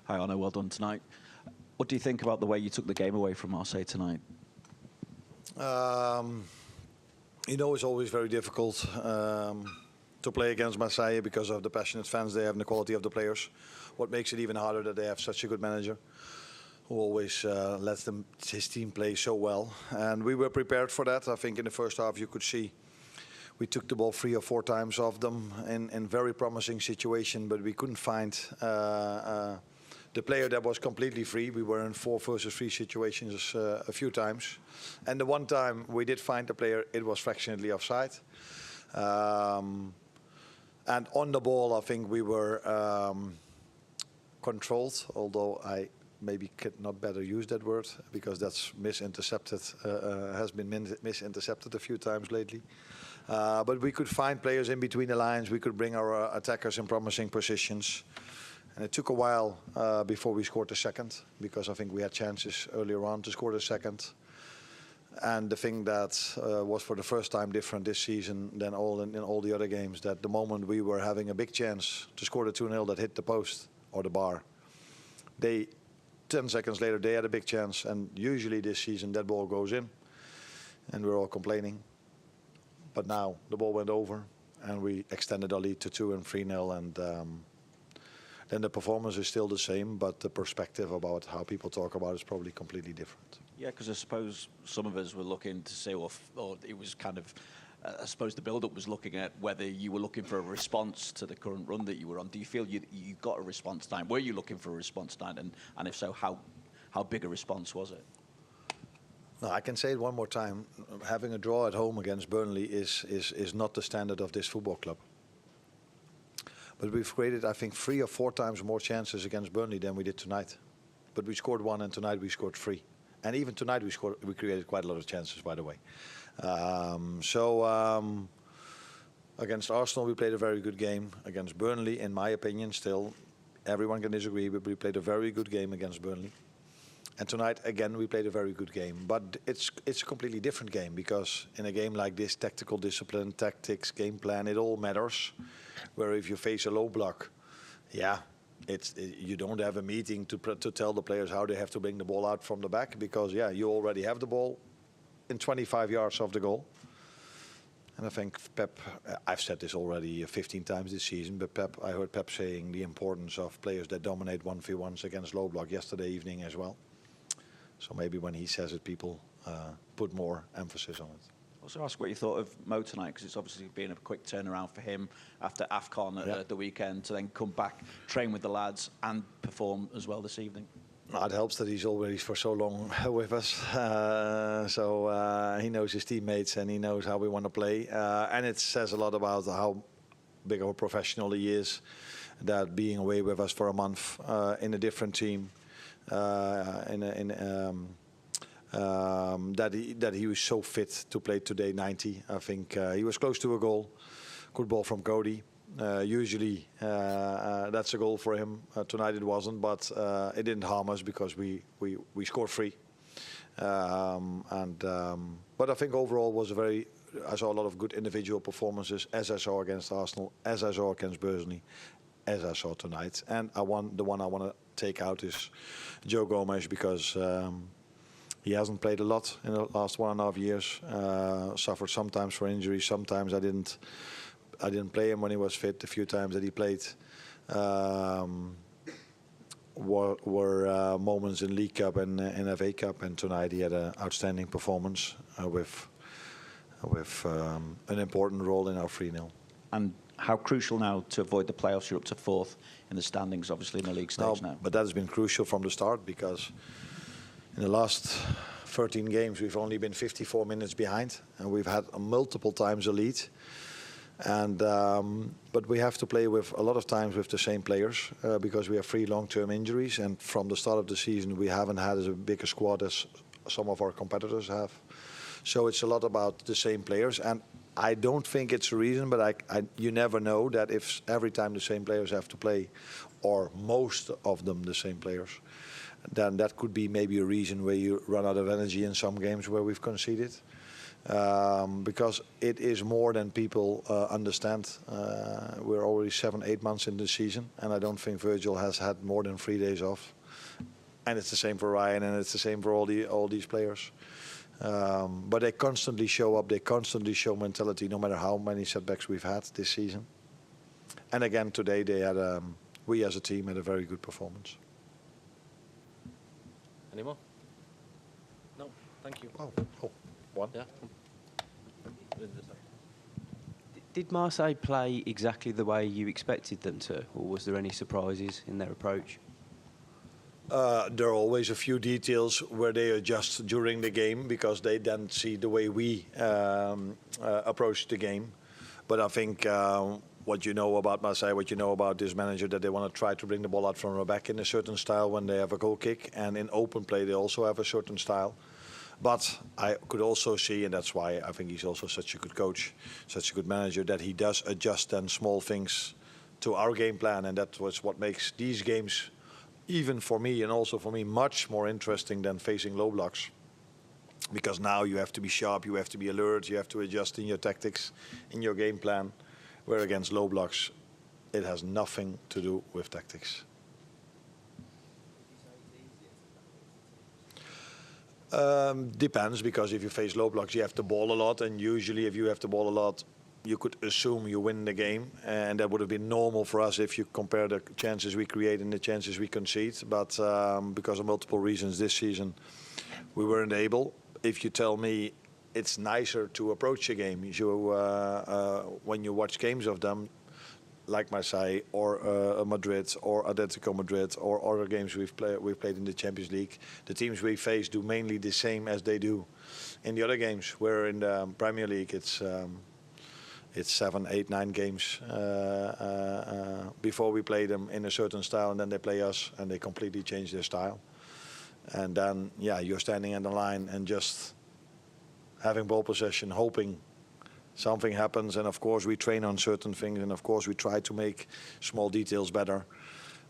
Hi, Arno. Well done tonight. What do you think about the way you took the game away from Marseille tonight? You know, it's always very difficult to play against Marseille because of the passionate fans they have and the quality of the players. What makes it even harder that they have such a good manager who always lets his team play so well. And we were prepared for that. I think in the first half you could see we took the ball 3 or 4 times off them in very promising situation, but we couldn't find the player that was completely free. We were in 4 versus 3 situations a few times. And the one time we did find the player, it was fractionally offside. And on the ball, I think we were controlled, although I maybe could not better use that word because that's misintercepted, has been misintercepted a few times lately. But we could find players in between the lines. We could bring our attackers in promising positions. And it took a while before we scored the second, because I think we had chances earlier on to score the second. And the thing that was for the first time different this season than in all the other games, that the moment we were having a big chance to score the 2-0 that hit the post or the bar, 10 seconds later they had a big chance, and usually this season that ball goes in and we're all complaining. But now the ball went over and we extended our lead to 2 and 3-0, and then the performance is still the same, but the perspective about how people talk about it is probably completely different. Yeah, because I suppose some of us were looking to say, or it was kind of, I suppose the build-up was looking at whether you were looking for a response to the current run that you were on. Do you feel you got a response time? Were you looking for a response time? And if so, how big a response was it? No, I can say it one more time. Having a draw at home against Burnley is not the standard of this football club. But we've created, I think, 3 or 4 times more chances against Burnley than we did tonight. But we scored 1, and tonight we scored 3. And even tonight we created quite a lot of chances, by the way. Against Arsenal we played a very good game. Against Burnley, in my opinion, still, everyone can disagree, but we played a very good game against Burnley. And tonight, again, we played a very good game. But it's a completely different game, because in a game like this, tactical discipline, tactics, game plan, it all matters. Where if you face a low block, yeah, you don't have a meeting to tell the players how they have to bring the ball out from the back, because, yeah, you already have the ball in 25 yards of the goal. And I think Pep, I've said this already 15 times this season, but I heard Pep saying the importance of players that dominate 1v1s against low block yesterday evening as well. So maybe when he says it, people put more emphasis on it. Also ask what you thought of Mo tonight, because it's obviously been a quick turnaround for him after AFCON at the weekend to then come back, train with the lads and perform as well this evening. It helps that he's already for so long with us, so he knows his teammates and he knows how we want to play, and it says a lot about how big of a professional he is, that being away with us for a month in a different team, that he was so fit to play today 90. I think he was close to a goal. Good ball from Cody. Usually that's a goal for him. Tonight it wasn't, but it didn't harm us because we scored 3. But I think overall was I saw a lot of good individual performances, as I saw against Arsenal, as I saw against Burnley, as I saw tonight. And the one I want to take out is Joe Gomez, because he hasn't played a lot in the last 1.5 years. Suffered sometimes for injuries. Sometimes I didn't play him when he was fit. The few times that he played were moments in League Cup and in FA Cup. And tonight he had an outstanding performance with an important role in our 3-0. And how crucial now to avoid the playoffs? You're up to 4th in the standings, obviously, in the league stage now. But that has been crucial from the start, because in the last 13 games we've only been 54 minutes behind, and we've had multiple times a lead. And but we have to play with a lot of times with the same players because we have 3 long-term injuries, and from the start of the season we haven't had as big a squad as some of our competitors have. So it's a lot about the same players, and I don't think it's a reason, but you never know that if every time the same players have to play, or most of them the same players, then that could be maybe a reason where you run out of energy in some games where we've conceded. because it is more than people understand. We're already 7-8 months in the season, and I don't think Virgil has had more than 3 days off. And it's the same for Ryan, and it's the same for all these players. But they constantly show up. They constantly show mentality, no matter how many setbacks we've had this season. And again, today they had we as a team had a very good performance. Any more? No, thank you. Oh, one. Yeah. Did Marseille play exactly the way you expected them to, or was there any surprises in their approach? There are always a few details where they adjust during the game because they then see the way we approach the game. But I think what you know about Marseille, what you know about this manager, that they want to try to bring the ball out from the back in a certain style when they have a goal kick. And in open play, they also have a certain style. But I could also see, and that's why I think he's also such a good coach, such a good manager, that he does adjust then small things to our game plan. And that was what makes these games, even for me and also for me, much more interesting than facing low blocks. Because now you have to be sharp, you have to be alert, you have to adjust in your tactics, in your game plan. Where against low blocks, it has nothing to do with tactics. Depends, because if you face low blocks, you have the ball a lot, and usually if you have the ball a lot, you could assume you win the game, and that would have been normal for us if you compare the chances we create and the chances we concede. But because of multiple reasons this season, we weren't able. If you tell me it's nicer to approach a game, when you watch games of them, like Marseille or Madrid or Atletico Madrid or other games we've played in the Champions League, the teams we face do mainly the same as they do in the other games. Where in the Premier League it's 7, 8, 9 games before we play them in a certain style, and then they play us and they completely change their style. And then, yeah, you're standing in the line and just having ball possession, hoping something happens. And of course we train on certain things, and of course we try to make small details better.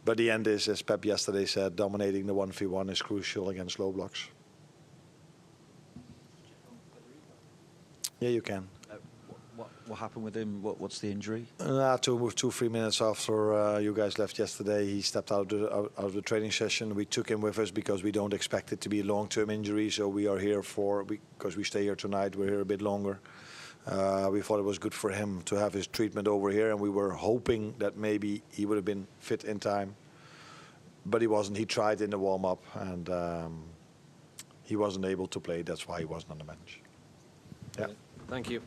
But the end is, as Pep yesterday said, dominating the 1v1 is crucial against low blocks. Yeah, you can. What happened with him? What's the injury? 2-3 minutes after you guys left yesterday, he stepped out of the training session. We took him with us because we don't expect it to be a long-term injury. So we are here because we stay here tonight. We're here a bit longer. We thought it was good for him to have his treatment over here, and we were hoping that maybe he would have been fit in time. But he wasn't. He tried in the warm-up, and he wasn't able to play. That's why he wasn't on the bench. Yeah. Thank you.